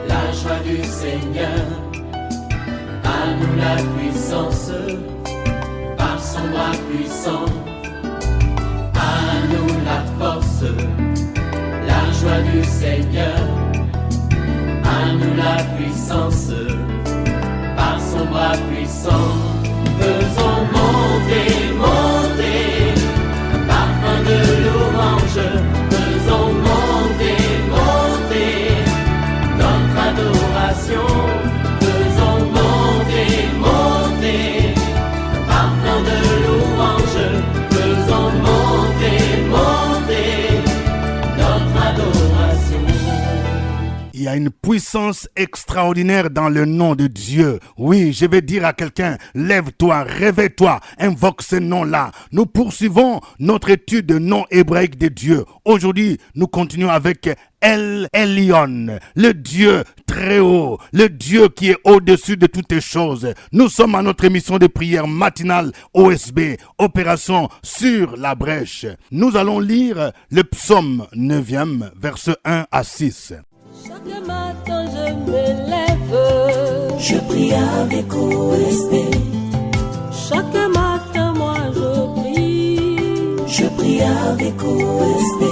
la joie du Seigneur. À nous la puissance, par son bras puissant. À nous la force, la joie du Seigneur. À nous la puissance, par son bras puissant. Faisons monter, monter, un parfum de louange. Faisons monter, monter, notre adoration. Faisons monter, monter, un parfum de louange. Faisons monter, monter, notre adoration. Il y a une puissance extraordinaire dans le nom de Dieu. Oui, je vais dire à quelqu'un, lève-toi, réveille-toi, invoque ce nom-là. Nous poursuivons notre étude de nom hébraïque de Dieu. Aujourd'hui, nous continuons avec El Elyon, le Dieu très haut, le Dieu qui est au-dessus de toutes les choses. Nous sommes à notre émission de prière matinale OSB, Opération sur la brèche. Nous allons lire le psaume 9e, versets 1 à 6. Chaque matin je me lève, je prie avec OSB. Chaque matin moi je prie avec OSB.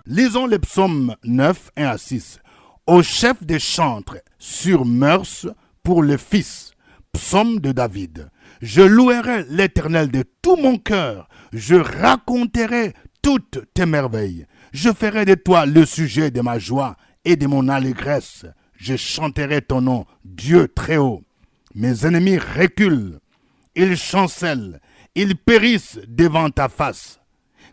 Lisons le psaume 9, 1 à 6. Au chef des chantres sur mœurs pour le Fils, psaume de David. Je louerai l'Éternel de tout mon cœur, je raconterai toutes tes merveilles. Je ferai de toi le sujet de ma joie et de mon allégresse. Je chanterai ton nom, Dieu très haut. Mes ennemis reculent, ils chancellent, ils périssent devant ta face.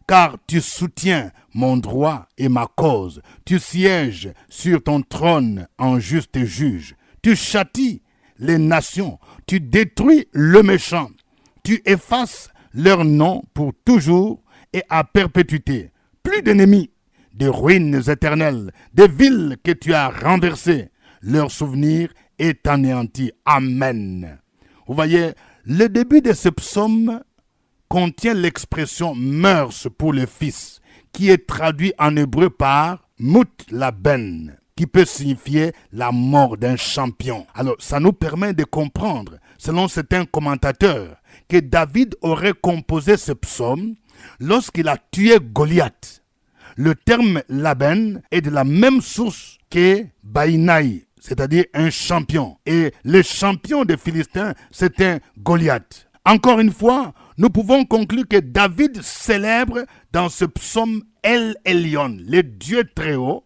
Car tu soutiens mon droit et ma cause. Tu sièges sur ton trône en juste juge. Tu châties les nations, tu détruis le méchant. Tu effaces leur nom pour toujours et à perpétuité. Plus d'ennemis, des ruines éternelles, des villes que tu as renversées. Leur souvenir est anéanti. Amen. Vous voyez, le début de ce psaume contient l'expression mœurs pour le Fils, qui est traduit en hébreu par Mout Laben, qui peut signifier la mort d'un champion. Alors, ça nous permet de comprendre, selon certains commentateurs, que David aurait composé ce psaume lorsqu'il a tué Goliath. Le terme Laben est de la même source que Baïnaï, c'est-à-dire un champion. Et le champion des Philistins, c'était Goliath. Encore une fois, nous pouvons conclure que David célèbre dans ce psaume El Elyon, le Dieu très haut,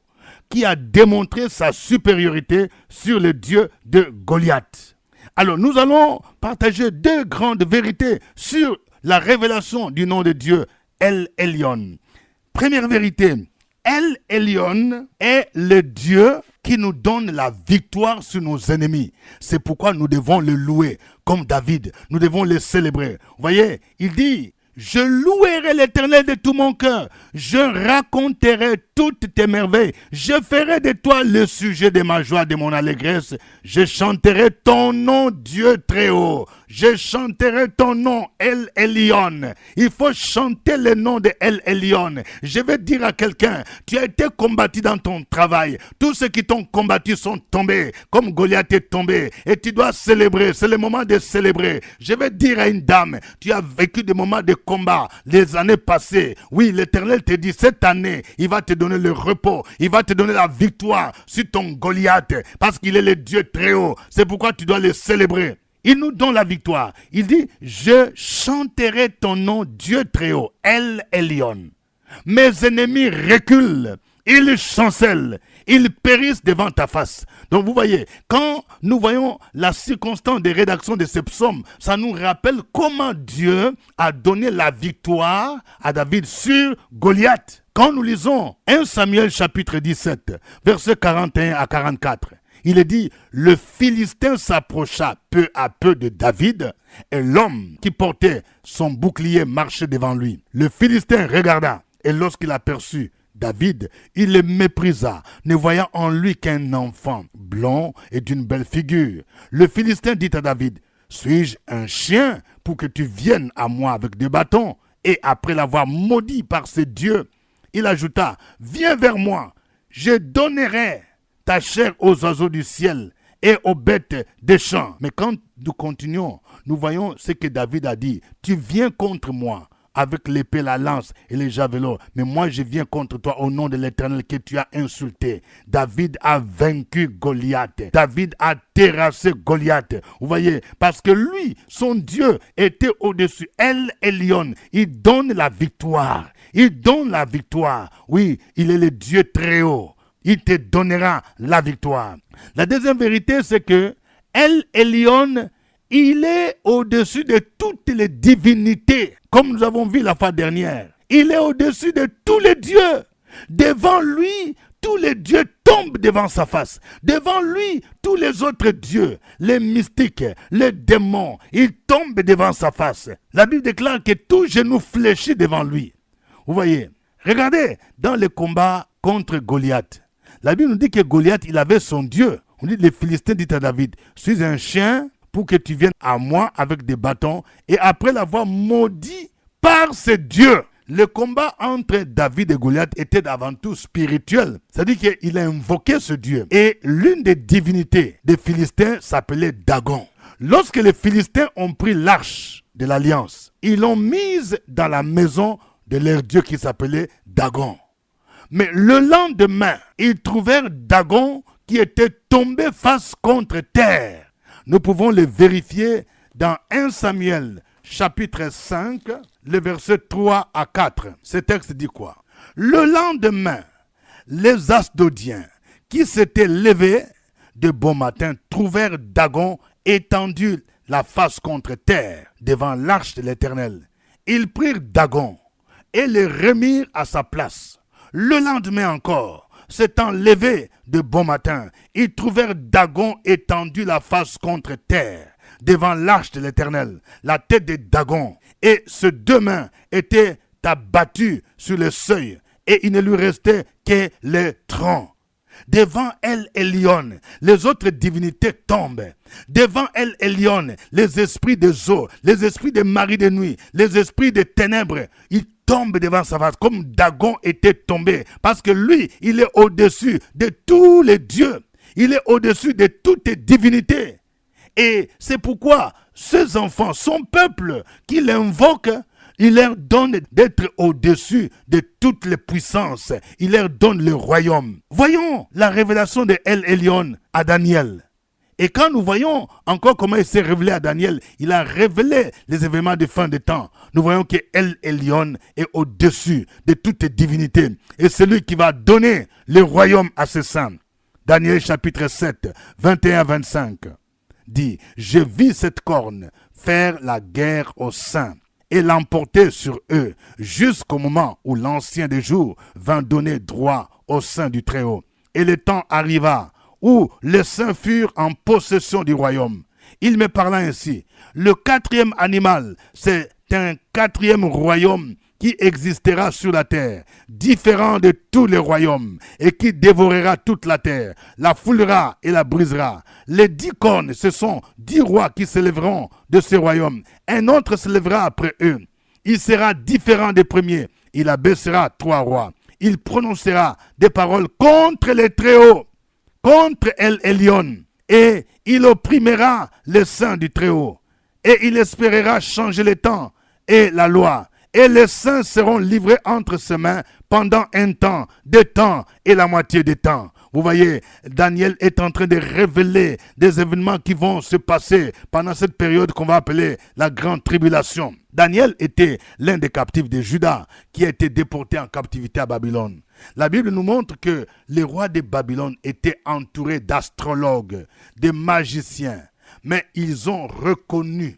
qui a démontré sa supériorité sur le Dieu de Goliath. Alors, nous allons partager deux grandes vérités sur la révélation du nom de Dieu, El Elyon. Première vérité, El Elyon est le Dieu qui nous donne la victoire sur nos ennemis. C'est pourquoi nous devons le louer, comme David. Nous devons le célébrer. Vous voyez, il dit, je louerai l'Éternel de tout mon cœur. Je raconterai toutes tes merveilles. Je ferai de toi le sujet de ma joie, de mon allégresse. Je chanterai ton nom, Dieu très haut. Je chanterai ton nom, El Elyon. Il faut chanter le nom de El Elyon. Je vais dire à quelqu'un, tu as été combattu dans ton travail. Tous ceux qui t'ont combattu sont tombés, comme Goliath est tombé. Et tu dois célébrer, c'est le moment de célébrer. Je vais dire à une dame, tu as vécu des moments de combat les années passées. Oui, l'Éternel te dit, cette année, il va te donner le repos. Il va te donner la victoire sur ton Goliath. Parce qu'il est le Dieu très haut. C'est pourquoi tu dois le célébrer. Il nous donne la victoire. Il dit, je chanterai ton nom, Dieu très haut, El Elyon. Mes ennemis reculent, ils chancellent, ils périssent devant ta face. Donc vous voyez, quand nous voyons la circonstance de rédaction de ce psaume, ça nous rappelle comment Dieu a donné la victoire à David sur Goliath. Quand nous lisons 1 Samuel chapitre 17, versets 41 à 44, il est dit, le Philistin s'approcha peu à peu de David et l'homme qui portait son bouclier marchait devant lui. Le Philistin regarda et lorsqu'il aperçut David, il le méprisa, ne voyant en lui qu'un enfant blond et d'une belle figure. Le Philistin dit à David, suis-je un chien pour que tu viennes à moi avec des bâtons? Et après l'avoir maudit par ses dieux, il ajouta, viens vers moi, je donnerai ta chair aux oiseaux du ciel et aux bêtes des champs. Mais quand nous continuons, nous voyons ce que David a dit. Tu viens contre moi avec l'épée, la lance et les javelots. Mais moi, je viens contre toi au nom de l'Éternel que tu as insulté. David a vaincu Goliath. David a terrassé Goliath. Vous voyez, parce que lui, son Dieu était au-dessus. El Elyon, il donne la victoire. Il donne la victoire. Oui, il est le Dieu très haut. Il te donnera la victoire. La deuxième vérité, c'est que El Elyon, il est au-dessus de toutes les divinités, comme nous avons vu la fois dernière. Il est au-dessus de tous les dieux. Devant lui, tous les dieux tombent devant sa face. Devant lui, tous les autres dieux, les mystiques, les démons, ils tombent devant sa face. La Bible déclare que tout genou fléchit devant lui. Vous voyez, regardez dans le combat contre Goliath. La Bible nous dit que Goliath, il avait son Dieu. On dit, les Philistins disent à David, suis un chien pour que tu viennes à moi avec des bâtons. Et après l'avoir maudit par ses dieux. Le combat entre David et Goliath était avant tout spirituel. C'est-à-dire qu'il a invoqué ce Dieu. Et l'une des divinités des Philistins s'appelait Dagon. Lorsque les Philistins ont pris l'arche de l'alliance, ils l'ont mise dans la maison de leur Dieu qui s'appelait Dagon. Mais le lendemain, ils trouvèrent Dagon qui était tombé face contre terre. Nous pouvons le vérifier dans 1 Samuel chapitre 5, le verset 3 à 4. Ce texte dit quoi? Le lendemain, les Asdodiens qui s'étaient levés de bon matin trouvèrent Dagon étendu la face contre terre devant l'arche de l'Éternel. Ils prirent Dagon et le remirent à sa place. Le lendemain encore, s'étant levés de bon matin, ils trouvèrent Dagon étendu la face contre terre, devant l'arche de l'Éternel, la tête de Dagon. Et ses deux mains étaient abattues sur le seuil, et il ne lui restait que le tronc. Devant El Elyon, les autres divinités tombent. Devant El Elyon, les esprits des eaux, les esprits des maris de nuit, les esprits des ténèbres, ils tombe devant sa face, comme Dagon était tombé. Parce que lui, il est au-dessus de tous les dieux. Il est au-dessus de toutes les divinités. Et c'est pourquoi ces enfants, son peuple, qui l'invoque, il leur donne d'être au-dessus de toutes les puissances. Il leur donne le royaume. Voyons la révélation de El Elyon à Daniel. Et quand nous voyons encore comment il s'est révélé à Daniel, il a révélé les événements de fin de temps. Nous voyons que El Elyon est au-dessus de toutes les divinités. Et c'est lui qui va donner le royaume à ses saints. Daniel chapitre 7, 21-25 dit, « Je vis cette corne faire la guerre aux saints et l'emporter sur eux jusqu'au moment où l'ancien des jours vint donner droit aux saints du Très-Haut. Et le temps arriva où les saints furent en possession du royaume. Il me parla ainsi. Le quatrième animal, c'est un quatrième royaume qui existera sur la terre, différent de tous les royaumes, et qui dévorera toute la terre, la foulera et la brisera. Les 10 cornes, ce sont 10 rois qui s'élèveront de ce royaume. Un autre s'élèvera après eux. Il sera différent des premiers. Il abaissera 3 rois. Il prononcera des paroles contre les Très-Hauts, contre El Elyon, et il opprimera les saints du Très-Haut, et il espérera changer les temps et la loi, et les saints seront livrés entre ses mains pendant un temps, 2 temps et la moitié des temps. Vous voyez, Daniel est en train de révéler des événements qui vont se passer pendant cette période qu'on va appeler la grande tribulation. Daniel était l'un des captifs de Juda qui a été déporté en captivité à Babylone. La Bible nous montre que les rois de Babylone étaient entourés d'astrologues, de magiciens, mais ils ont reconnu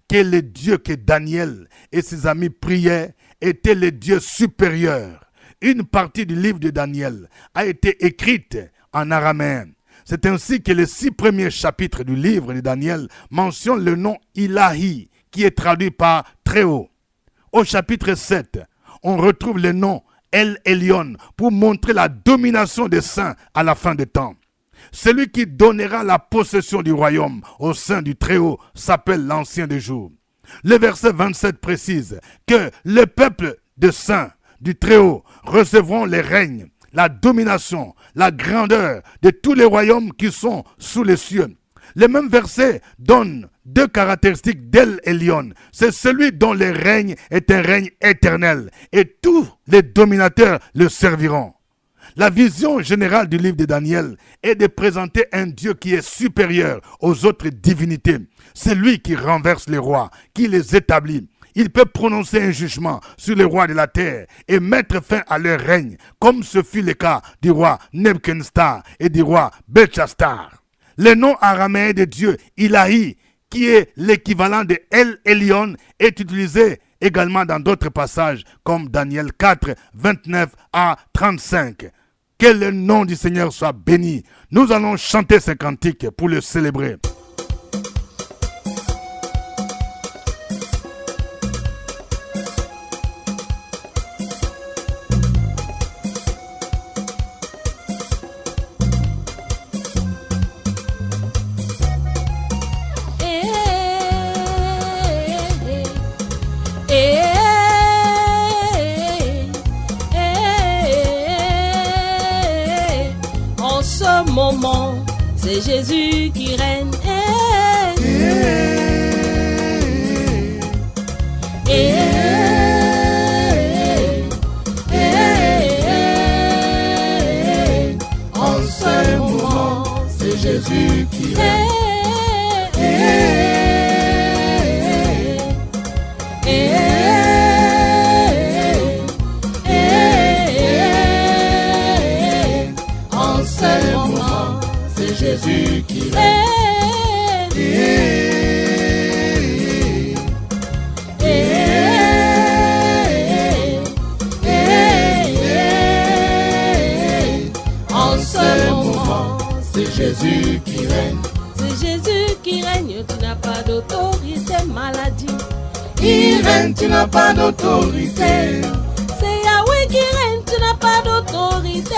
que le Dieu que Daniel et ses amis priaient était le Dieu supérieur. Une partie du livre de Daniel a été écrite en araméen. C'est ainsi que les 6 premiers chapitres du livre de Daniel mentionnent le nom Ilahi, qui est traduit par Très-Haut. Au chapitre 7, on retrouve le nom El Elyon pour montrer la domination des saints à la fin des temps. Celui qui donnera la possession du royaume au sein du Très-Haut s'appelle l'Ancien des Jours. Le verset 27 précise que le peuple de saints du Très-Haut recevront les règnes la domination, la grandeur de tous les royaumes qui sont sous les cieux. Le même verset donne deux caractéristiques d'El Elyon. C'est celui dont le règne est un règne éternel et tous les dominateurs le serviront. La vision générale du livre de Daniel est de présenter un Dieu qui est supérieur aux autres divinités. C'est lui qui renverse les rois, qui les établit. Il peut prononcer un jugement sur les rois de la terre et mettre fin à leur règne, comme ce fut le cas du roi Nebuchadnezzar et du roi Belchassar. Le nom araméen de Dieu, Ilahi, qui est l'équivalent de El Elyon, est utilisé également dans d'autres passages comme Daniel 4, 29 à 35. Que le nom du Seigneur soit béni. Nous allons chanter ce cantique pour le célébrer. Moment, c'est Jésus qui règne. En ce moment, c'est Jésus qui règne. Jésus qui règne. En ce moment, c'est Jésus qui règne. C'est Jésus qui règne, tu n'as pas d'autorité, maladie. Il règne, tu n'as pas d'autorité. C'est Yahweh qui règne, tu n'as pas d'autorité.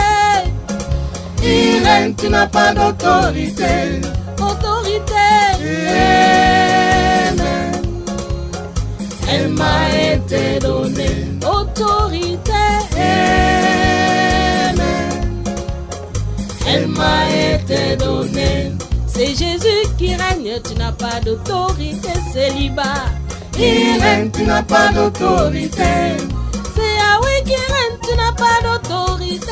Il règne, tu n'as pas d'autorité. Autorité. Amen. Elle m'a été donnée. Autorité. Amen. Elle m'a été donnée. C'est Jésus qui règne, tu n'as pas d'autorité, célibat. Il règne, tu n'as pas d'autorité. C'est Yahweh qui règne, tu n'as pas d'autorité.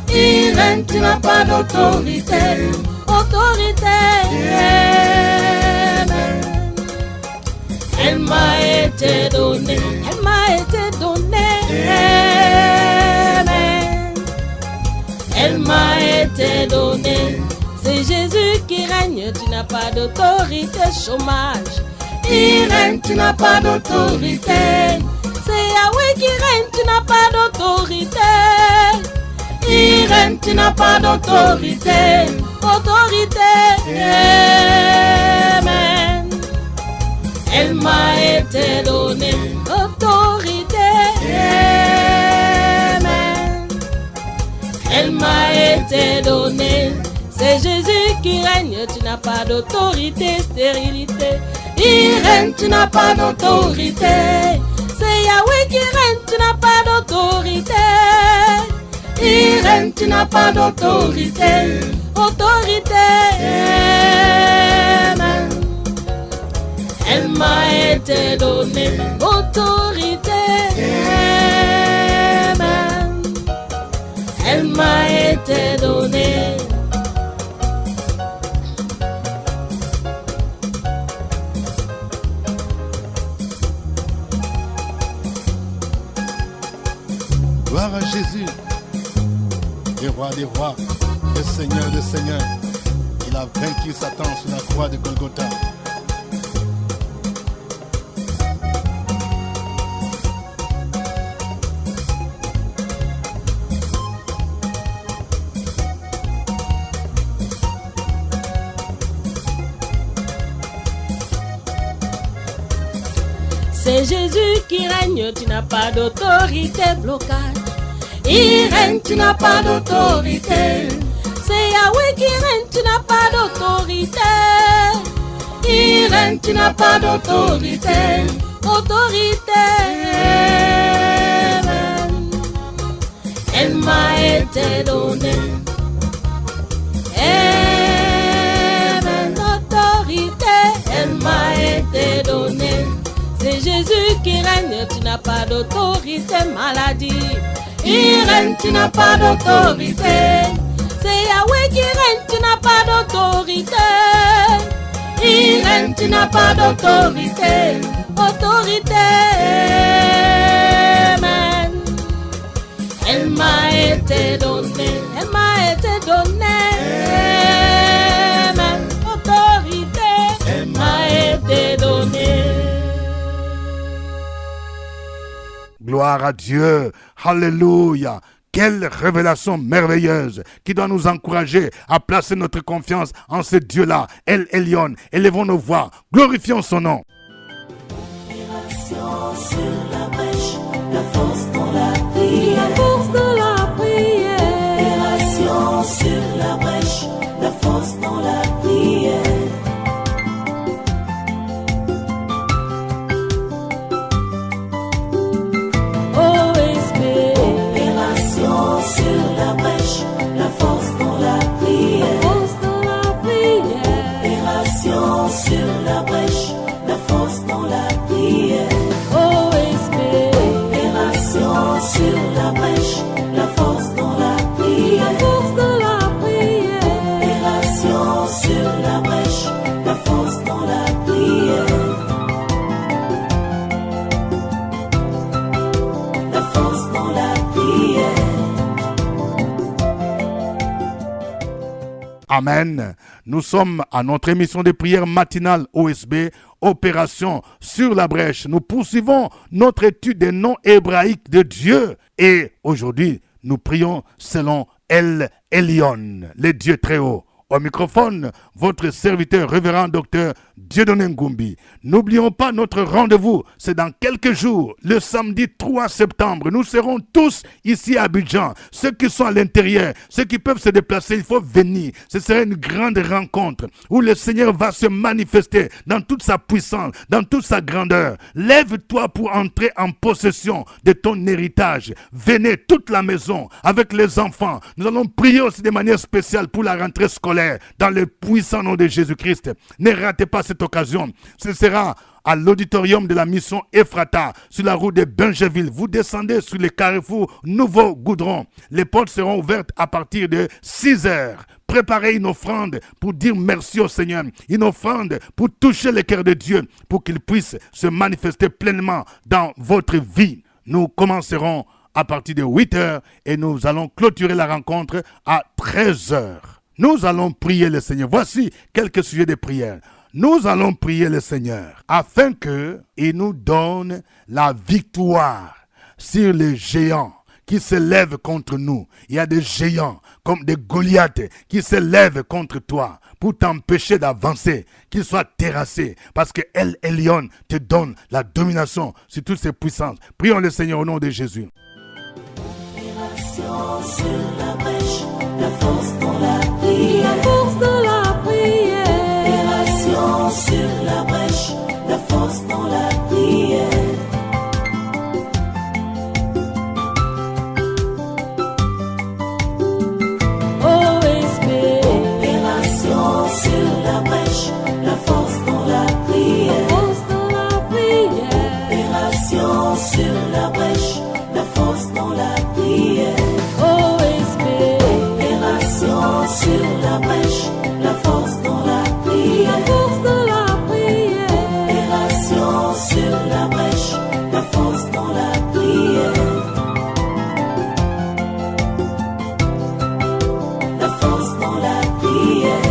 Il règne, tu n'as pas d'autorité. Autorité. Amen. Elle m'a été donnée. Elle m'a été donnée. Amen. Elle m'a été donnée. C'est Jésus qui règne, tu n'as pas d'autorité, chômage. Il règne, tu n'as pas d'autorité. C'est Yahweh qui règne, tu n'as pas d'autorité. Il règne, tu n'as pas d'autorité. Autorité. Amen. Elle m'a été donnée. Autorité. Amen. Elle m'a été donnée. C'est Jésus qui règne, tu n'as pas d'autorité, stérilité. Il règne, tu n'as pas d'autorité. C'est Yahweh qui règne, tu n'as pas d'autorité. Il règne, tu n'as pas d'autorité. Autorité. Amen. Elle m'a été donnée. Autorité. Amen. Elle m'a été donnée. Gloire à Jésus, le roi des rois, le Seigneur des seigneurs. Il a vaincu Satan sur la croix de Golgotha. C'est Jésus qui règne, tu n'as pas d'autorité, blocage. Il règne, tu n'as pas d'autorité. C'est Yahweh qui règne, tu n'as pas d'autorité. Il règne, tu n'as pas d'autorité. Autorité. Amen. elle m'a été donnée. Autorité, elle m'a été donnée. C'est Jésus qui règne, tu n'as pas d'autorité, maladie. Il règne, tu n'as pas d'autorité. C'est Yahweh qui règne, tu n'as pas d'autorité. Il règne, tu n'as pas d'autorité. Autorité, amen. Elle m'a été donnée, elle m'a été donnée. Amen. Autorité, elle m'a été donnée. Gloire à Dieu. Alléluia. Quelle révélation merveilleuse qui doit nous encourager à placer notre confiance en ce Dieu-là, El Elyon. Élevons nos voix, glorifions son nom. Opération sur la brèche, la force dans la prière. La force de la prière. Opération sur la brèche, la force dans la prière. OSB. Opération sur la brèche, la force dans la prière. Force de la prière. Opération sur la brèche, la force dans la prière. OSB. Opération sur la brèche, la force dans la prière. La force de la prière. Opération sur la brèche, la force dans la prière. La force dans la prière. Amen. Nous sommes à notre émission de prière matinale OSB, Opération sur la brèche. Nous poursuivons notre étude des noms hébraïques de Dieu. Et aujourd'hui, nous prions selon El Elyon, le Dieu très haut. Au microphone, votre serviteur révérend docteur Dieudonné Ngumbi. N'oublions pas notre rendez-vous, c'est dans quelques jours, le samedi 3 septembre. Nous serons tous ici à Abidjan. Ceux qui sont à l'intérieur, ceux qui peuvent se déplacer, il faut venir. Ce sera une grande rencontre où le Seigneur va se manifester dans toute sa puissance, dans toute sa grandeur. Lève-toi pour entrer en possession de ton héritage. Venez toute la maison avec les enfants. Nous allons prier aussi de manière spéciale pour la rentrée scolaire dans le puissant nom de Jésus-Christ. Ne ratez pas cette occasion. Ce sera à l'auditorium de la mission Ephrata, sur la route de Benjeville. Vous descendez sur le carrefour Nouveau Goudron. Les portes seront ouvertes à partir de 6 heures. Préparez une offrande pour dire merci au Seigneur. Une offrande pour toucher le cœur de Dieu, pour qu'il puisse se manifester pleinement dans votre vie. Nous commencerons à partir de 8 heures et nous allons clôturer la rencontre à 13 heures. Nous allons prier le Seigneur. Voici quelques sujets de prière. Nous allons prier le Seigneur afin qu'il nous donne la victoire sur les géants qui se lèvent contre nous. Il y a des géants comme des Goliaths qui se lèvent contre toi pour t'empêcher d'avancer, qu'ils soient terrassés, parce que El Elyon te donne la domination sur toutes ces puissances. Prions le Seigneur au nom de Jésus. Opération sur la brèche, la force dans la prière. La force de la prière. Opération sur la brèche, la force dans la prière. OSB. Opération sur la brèche, la force dans la prière. Force de la prière. Opération sur la brèche, la force dans la prière. OSB. Opération sur la brèche, la force dans la prière. La force de la prière. Opération sur la brèche, la force dans la prière. La force dans la prière.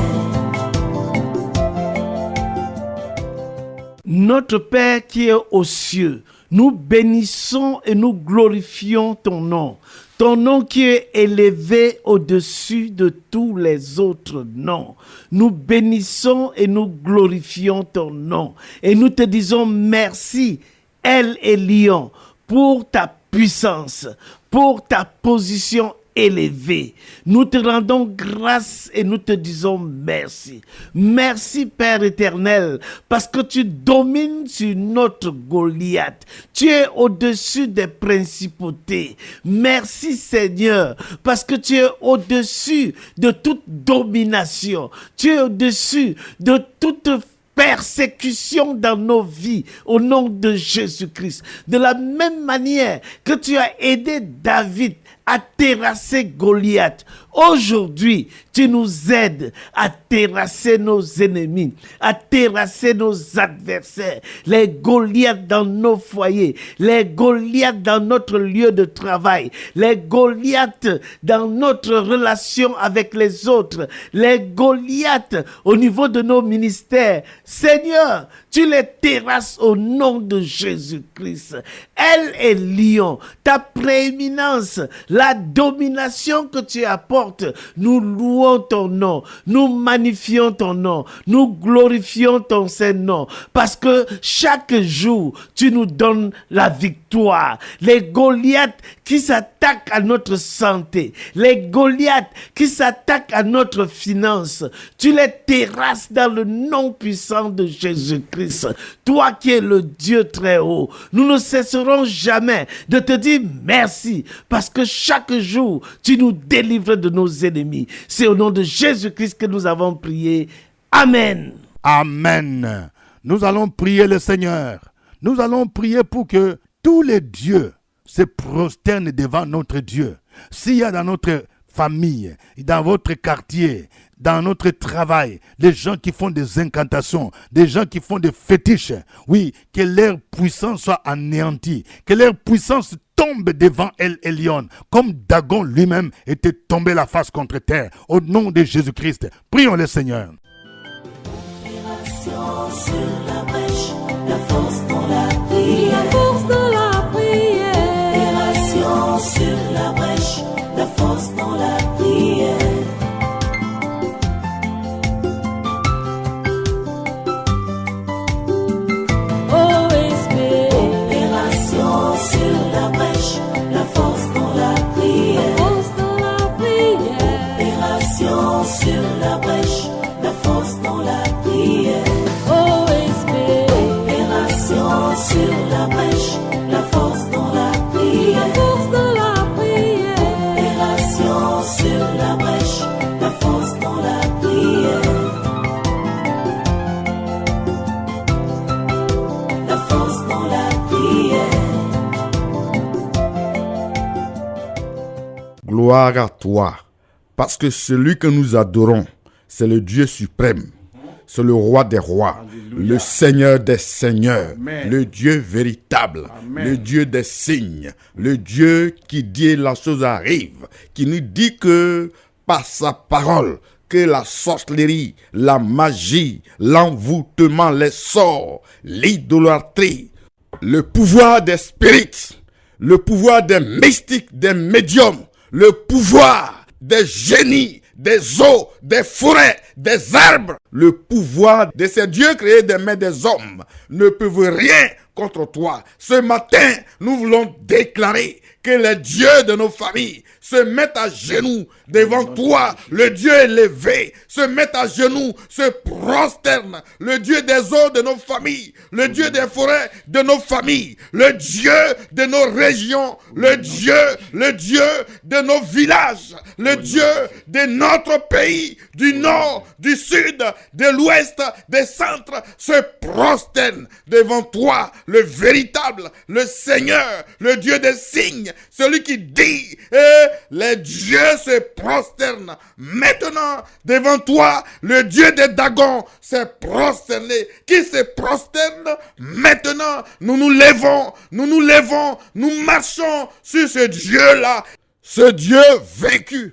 Notre Père qui est aux cieux, nous bénissons et nous glorifions ton nom. Ton nom qui est élevé au-dessus de tous les autres noms. Nous bénissons et nous glorifions ton nom. Et nous te disons merci, El Elyon, pour ta puissance, pour ta position élevé. Nous te rendons grâce et nous te disons merci. Merci Père éternel, parce que tu domines sur notre Goliath. Tu es au-dessus des principautés. Merci Seigneur, parce que tu es au-dessus de toute domination. Tu es au-dessus de toute persécution dans nos vies au nom de Jésus-Christ. De la même manière que tu as aidé David à terrasser Goliath, aujourd'hui, tu nous aides à terrasser nos ennemis, à terrasser nos adversaires, les Goliaths dans nos foyers, les Goliaths dans notre lieu de travail, les Goliaths dans notre relation avec les autres, les Goliaths au niveau de nos ministères. Seigneur, tu les terrasses au nom de Jésus-Christ. Elle est lion, ta prééminence, la domination que tu apportes, nous louons ton nom, nous magnifions ton nom, nous glorifions ton Saint-Nom, parce que chaque jour, tu nous donnes la victoire. Les Goliaths qui s'attaquent à notre santé, les Goliaths qui s'attaquent à notre finance, tu les terrasses dans le nom puissant de Jésus-Christ. Toi qui es le Dieu très haut, nous ne cesserons jamais de te dire merci, parce que chaque jour, tu nous délivres de nos ennemis. C'est au nom de Jésus-Christ que nous avons prié. Amen. Amen. Nous allons prier le Seigneur. Nous allons prier pour que tous les dieux se prosternent devant notre Dieu. S'il y a dans notre famille, dans votre quartier, dans notre travail, des gens qui font des incantations, des gens qui font des fétiches, oui, que leur puissance soit anéantie, que leur puissance tombe devant El Elyon, comme Dagon lui-même était tombé la face contre terre. Au nom de Jésus-Christ, prions le Seigneur. Opération sur la brèche, la force dans la prière. La force de la prière. Opération sur la brèche, la force dans la prière. Opération sur la brèche, la force dans la prière. force de la prière. Opération sur la brèche, la force dans la prière. Opération sur la brèche, la force dans la prière. Force de la prière. Opération sur la brèche, la force dans la prière. La force dans la prière. Gloire à toi, parce que celui que nous adorons, c'est le Dieu suprême, c'est le roi des rois, le Seigneur des seigneurs, le Dieu véritable, le Dieu des signes, le Dieu qui dit la chose arrive, qui nous dit que par sa parole, que la sorcellerie, la magie, l'envoûtement, les sorts, l'idolâtrie, le pouvoir des spirites, le pouvoir des mystiques, des médiums, le pouvoir des génies, des eaux, des forêts, des arbres, le pouvoir de ces dieux créés des mains des hommes ne peuvent rien contre toi. Ce matin, nous voulons déclarer que les dieux de nos familles se mettent à genoux devant toi, le Dieu élevé, se mettent à genoux, se prosternent, le Dieu des eaux de nos familles, le Dieu des forêts de nos familles, le Dieu de nos régions, le Dieu de nos villages, le Dieu de notre pays, du nord, du sud, de l'ouest, des centres, se prosternent devant toi, le véritable, le Seigneur, le Dieu des signes, celui qui dit, les dieux se prosternent maintenant devant toi, le Dieu des Dagon s'est prosterné. Qui se prosterne maintenant? Nous nous levons, nous marchons sur ce Dieu-là. Ce Dieu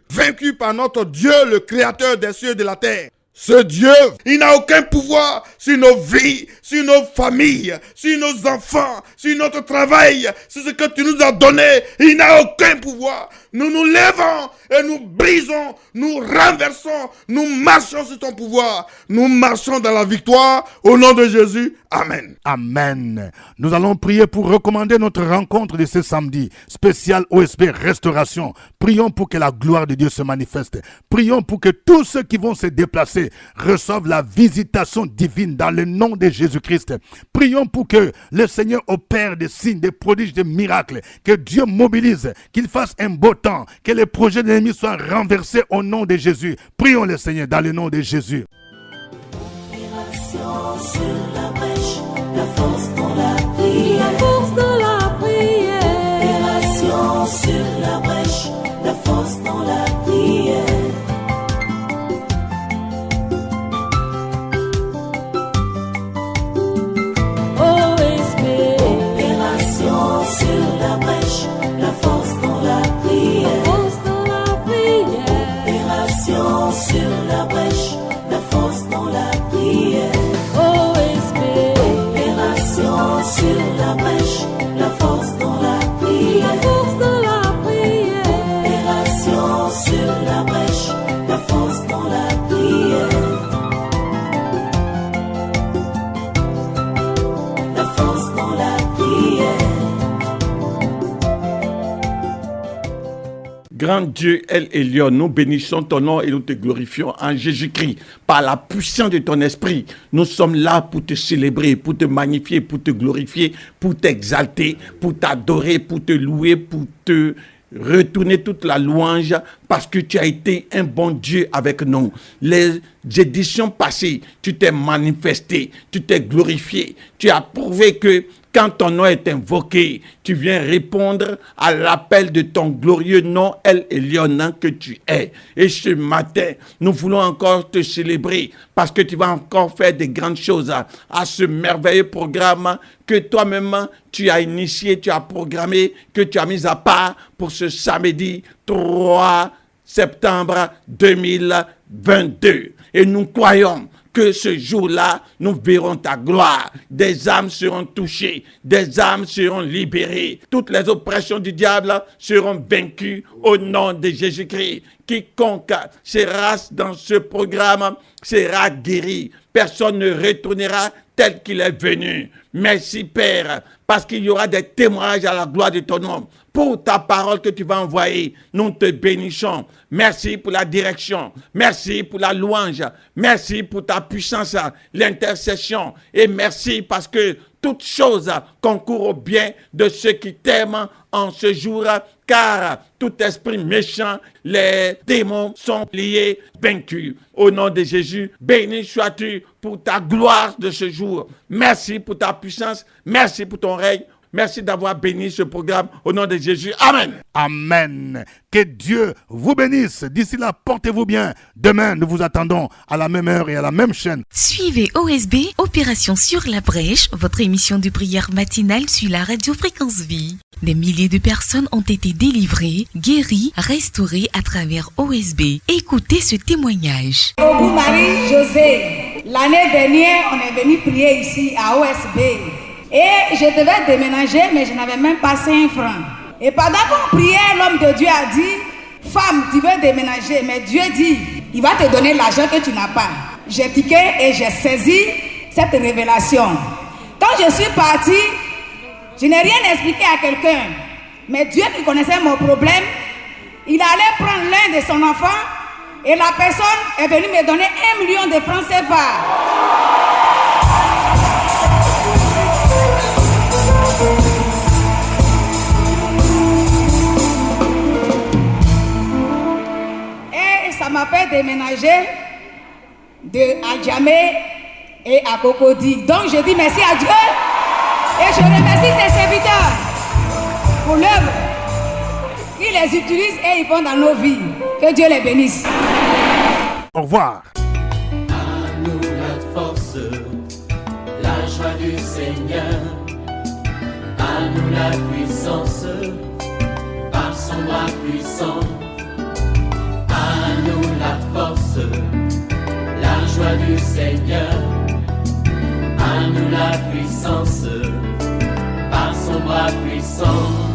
vaincu par notre Dieu, le créateur des cieux et de la terre. Ce Dieu, il n'a aucun pouvoir sur nos vies, sur nos familles, sur nos enfants, sur notre travail, sur ce que tu nous as donné. Il n'a aucun pouvoir. nous nous levons et nous brisons, nous renversons, nous marchons sur ton pouvoir. Nous marchons dans la victoire au nom de Jésus. Amen. Amen. Nous allons prier pour recommander notre rencontre de ce samedi, spécial OSB Restauration. Prions pour que la gloire de Dieu se manifeste. Prions pour que tous ceux qui vont se déplacer reçoivent la visitation divine dans le nom de Jésus-Christ. Prions pour que le Seigneur opère des signes, des prodiges, des miracles, que Dieu mobilise, qu'il fasse un beau temps, que les projets de l'ennemi soient renversés au nom de Jésus. Prions le Seigneur dans le nom de Jésus. Opération sur la brèche, la force dans la prière. La force de la prière. Opération sur la brèche, la force dans la prière. OSB. Opération sur la brèche, la force dans la prière. Force de la prière. Opération sur la brèche, la force dans la prière. OSB. Opération sur la brèche, la force dans la prière. Force de la prière. Opération sur la brèche, la force dans la prière. La force dans la prière. Grand Dieu, El Elyon, nous bénissons ton nom et nous te glorifions en Jésus-Christ. Par la puissance de ton esprit, nous sommes là pour te célébrer, pour te magnifier, pour te glorifier, pour t'exalter, pour t'adorer, pour te louer, pour te retourner toute la louange parce que tu as été un bon Dieu avec nous. Les éditions passées, tu t'es manifesté, tu t'es glorifié, tu as prouvé que quand ton nom est invoqué, tu viens répondre à l'appel de ton glorieux nom, El Elyon, que tu es. Et ce matin, nous voulons encore te célébrer parce que tu vas encore faire des grandes choses à ce merveilleux programme que toi-même tu as initié, tu as programmé, que tu as mis à part pour ce samedi 3 septembre 2022. Et nous croyons que ce jour-là, nous verrons ta gloire. Des âmes seront touchées, des âmes seront libérées. Toutes les oppressions du diable seront vaincues au nom de Jésus-Christ. Quiconque sera dans ce programme sera guéri. Personne ne retournera tel qu'il est venu. Merci Père, parce qu'il y aura des témoignages à la gloire de ton nom. Pour ta parole que tu vas envoyer, nous te bénissons. Merci pour la direction. Merci pour la louange. Merci pour ta puissance, l'intercession. Et merci parce que toute chose concourt au bien de ceux qui t'aiment en ce jour, car tout esprit méchant, les démons sont liés, vaincus. Au nom de Jésus, béni sois-tu pour ta gloire de ce jour. Merci pour ta puissance. Merci pour ton règne. Merci d'avoir béni ce programme au nom de Jésus. Amen. Amen. Que Dieu vous bénisse. D'ici là, portez-vous bien. Demain, nous vous attendons à la même heure et à la même chaîne. Suivez OSB, Opération sur la brèche, votre émission de prière matinale sur la radio Fréquence Vie. Des milliers de personnes ont été délivrées, guéries, restaurées à travers OSB. Écoutez ce témoignage. Ogu Marie-José, l'année dernière, on est venu prier ici à OSB. Et je devais déménager, mais je n'avais même pas 5 francs. Et pendant qu'on priait, l'homme de Dieu a dit, femme, tu veux déménager, mais Dieu dit, il va te donner l'argent que tu n'as pas. J'ai piqué et j'ai saisi cette révélation. Quand je suis partie, je n'ai rien expliqué à quelqu'un. Mais Dieu qui connaissait mon problème, il allait prendre l'un de son enfant et la personne est venue me donner 1 million de francs CFA. Et ça m'a fait déménager de Adjamé et à Cocody. Donc je dis merci à Dieu et je remercie ses serviteurs pour l'œuvre qu'ils les utilisent et ils font dans nos vies. Que Dieu les bénisse. Au revoir. À nous la force, la joie du Seigneur. À nous la puissance, par son bras puissant. À nous la force, la joie du Seigneur. À nous la puissance, par son bras puissant.